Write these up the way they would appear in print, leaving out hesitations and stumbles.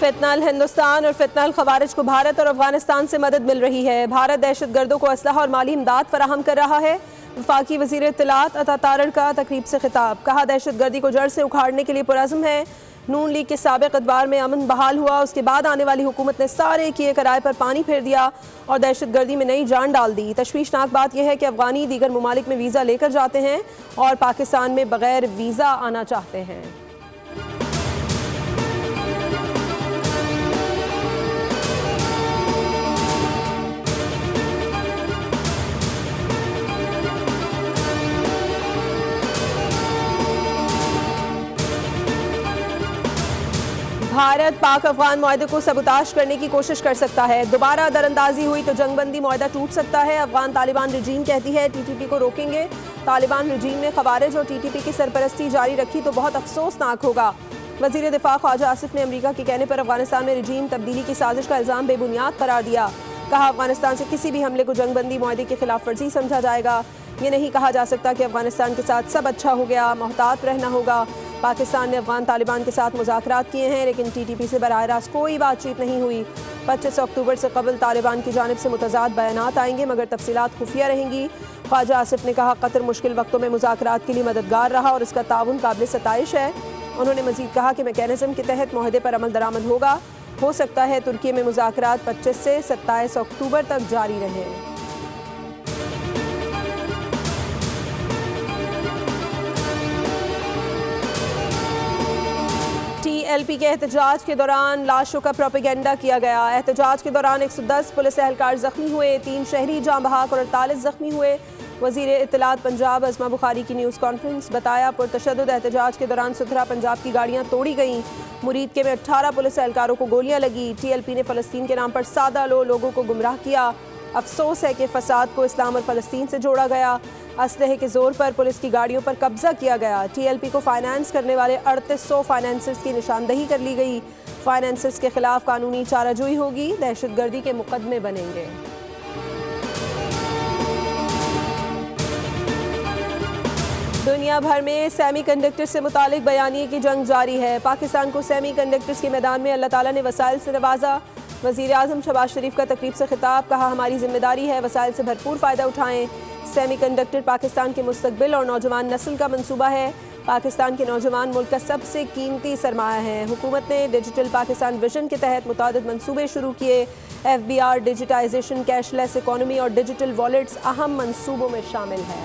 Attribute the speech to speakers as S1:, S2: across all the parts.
S1: फितनल हिंदुस्तान और फितनल खवारिज को भारत और अफगानिस्तान से मदद मिल रही है। भारत दहशतगर्दों को असलहा और माली इमदाद फराहम कर रहा है। वफाकी वजीर इत्तलात अता तारड़ का तकरीब से खिताब, कहा दहशतगर्दी को जड़ से उखाड़ने के लिए पुरज़्म है। नून लीग के साबिक़ अदवार में अमन बहाल हुआ, उसके बाद आने वाली हुकूमत ने सारे किए कराए पर पानी फेर दिया और दहशतगर्दी में नई जान डाल दी। तशवीशनाक बात यह है कि अफगानी दीगर ममालिक में वीज़ा लेकर जाते हैं और पाकिस्तान में बगैर वीज़ा आना चाहते हैं। भारत पाक अफगान मुआहदे को सबूताश करने की कोशिश कर सकता है। दोबारा दरअंदाजी हुई तो जंगबंदी मुआहदा टूट सकता है। अफगान तालिबान रजीम कहती है टीटीपी को रोकेंगे। तालिबान रजीम ने खवारिज और टीटीपी की सरपरस्ती जारी रखी तो बहुत अफसोसनाक होगा। वजीर दिफा ख्वाजा आसिफ ने अमरीका के कहने पर अफगानिस्तान में रजीम तब्दीली की साजिश का इल्ज़ाम बेबुनियाद करार दिया। कहा अफगानिस्तान से किसी भी हमले को जंगबंदी मुआहदे की खिलाफ वर्जी समझा जाएगा। ये नहीं कहा जा सकता कि अफगानिस्तान के साथ सब अच्छा हो गया, मोहतात रहना होगा। पाकिस्तान ने अफगान तालिबान के साथ मुज़ाकरात किए हैं लेकिन टीटीपी से बराह रास्त कोई बातचीत नहीं हुई। 25 अक्टूबर से कबल तालिबान की जानिब से मुतज़ाद बयानात आएंगे मगर तफसीलात खुफिया रहेंगी। ख्वाजा आसिफ ने कहा कतर मुश्किल वक्तों में मुज़ाकरात के लिए मददगार रहा और इसका ताउन काबिल सताइश है। उन्होंने मज़ीद कहा कि मैकेनिज़्म के तहत मुआहदे पर अमल दरामद होगा। हो सकता है तुर्की में मुज़ाकरात 25 से 27 अक्टूबर तक जारी रहें। TLP के एहतजाज के दौरान लाशों का प्रोपेगेंडा किया गया। एहतजाज के दौरान 110 पुलिस एहलकार जख्मी हुए, 3 शहरी जाँ बहक और 48 जख्मी हुए। वजीर इत्तलात पंजाब अज़मा बुखारी की न्यूज़ कॉन्फ्रेंस, बताया पुरतशद्दुद एहतजाज के दौरान सुथरा पंजाब की गाड़ियाँ तोड़ी गईं। मुरीद के में 18 पुलिस एहलकारों को गोलियाँ लगी। TLP ने फ़लस्तीन के नाम पर सादा लोगों को गुमराह किया। अफसोस है कि फसाद को इस्लाम और फ़लस्तीन से जोड़ा गया। असलहे के जोर पर पुलिस की गाड़ियों पर कब्जा किया गया। TLP को फाइनेंस करने वाले 3800 फाइनेंसर्स की निशानदही कर ली गई। फाइनेंसर्स के खिलाफ कानूनी चाराजोई होगी, दहशतगर्दी के मुकदमे बनेंगे। दुनिया भर में सेमीकंडक्टर से मुतालिक बयानिए की जंग जारी है। पाकिस्तान को सेमीकंडक्टर्स के मैदान में अल्लाह ताला ने वसाइल से नवाजा। वज़ीर आज़म शहबाज शरीफ का तकरीब से खिताब, कहा हमारी जिम्मेदारी है वसाइल से भरपूर फ़ायदा उठाएं। सेमीकंडक्टर पाकिस्तान के मुस्तकबिल और नौजवान नस्ल का मंसूबा है। पाकिस्तान के नौजवान मुल्क का सबसे कीमती सरमाया है। हुकूमत ने डिजिटल पाकिस्तान विजन के तहत मुतादिद मंसूबे शुरू किए। FBR, डिजिटाइजेशन, कैशलेस इकॉनमी और डिजिटल वॉलेट्स अहम मंसूबों में शामिल है।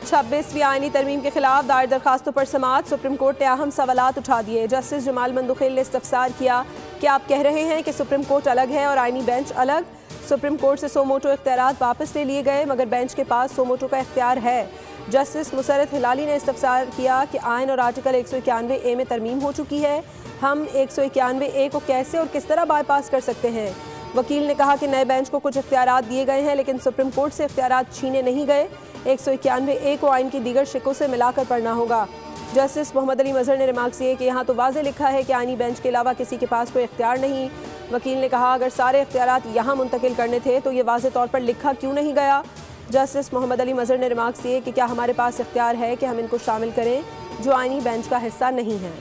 S1: छब्बीसवीं आईनी तरमीम के खिलाफ दायर दरखास्तों पर समाअत, सुप्रीम कोर्ट ने अहम सवालात उठा दिए। जस्टिस जमाल मंदुखेल ने इस्तफसार किया कि आप कह रहे हैं कि सुप्रीम कोर्ट अलग है और आईनी बेंच अलग। सुप्रीम कोर्ट से सो मोटो इख्तियारात वापस ले लिए गए मगर बेंच के पास सो मोटो का इख्तियार है। जस्टिस मुसरत हिलाली ने इस्तफसार किया कि आइन और आर्टिकल 191A में तरमीम हो चुकी है। हम 191A को कैसे और किस तरह बाईपास कर सकते हैं। वकील ने कहा कि नए बेंच को कुछ इख्तियारात दिए गए हैं लेकिन सुप्रीम कोर्ट से इख्तियारात छीने नहीं गए। 191A को आइन की दीगर शिकों से मिलाकर पढ़ना होगा। जस्टिस मोहम्मद अली मजहर ने रिमार्क किए कि यहाँ तो वाज़े लिखा है कि आइनी बेंच के अलावा किसी के पास कोई इख्तियार नहीं। वकील ने कहा अगर सारे इख्तियारात यहाँ मुंतकिल करने थे तो ये वाज़े तौर पर लिखा क्यों नहीं गया। जस्टिस मोहम्मद अली मजहर ने रिमार्क किए कि क्या हमारे पास इख्तियार है कि हम इनको शामिल करें जो आइनी बेंच का हिस्सा नहीं है।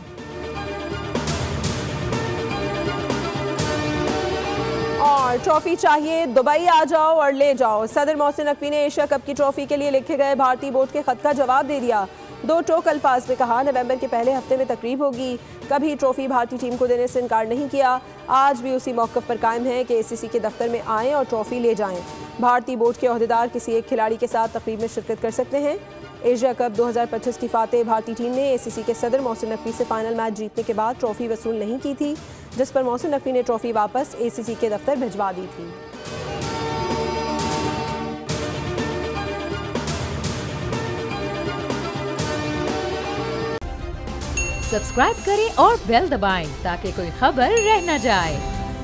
S1: और ट्रॉफी चाहिए, दुबई आ जाओ और ले जाओ। सदर मोहसिन नकवी ने एशिया कप की ट्रॉफी के लिए लिखे गए भारतीय बोर्ड के खत का जवाब दे दिया। 2 टोक अल्फाज में कहा नवंबर के पहले हफ्ते में तकरीब होगी। कभी ट्रॉफी भारतीय टीम को देने से इनकार नहीं किया। आज भी उसी मौक़िफ़ पर कायम है कि ACC के दफ्तर में आएँ और ट्रॉफी ले जाएं। भारतीय बोर्ड के ओहदेदार किसी एक खिलाड़ी के साथ तकरीब में शिरकत कर सकते हैं। एशिया कप 2025 की फातेह भारतीय टीम ने ACC के सदर मोहसिन नकवी से फाइनल मैच जीतने के बाद ट्रॉफी वसूल नहीं की थी, जिस पर मोहसिन नकवी ने ट्रॉफी वापस ACC के दफ्तर भिजवा दी थी।
S2: सब्सक्राइब करें और बेल दबाएं ताकि कोई खबर रह न जाए।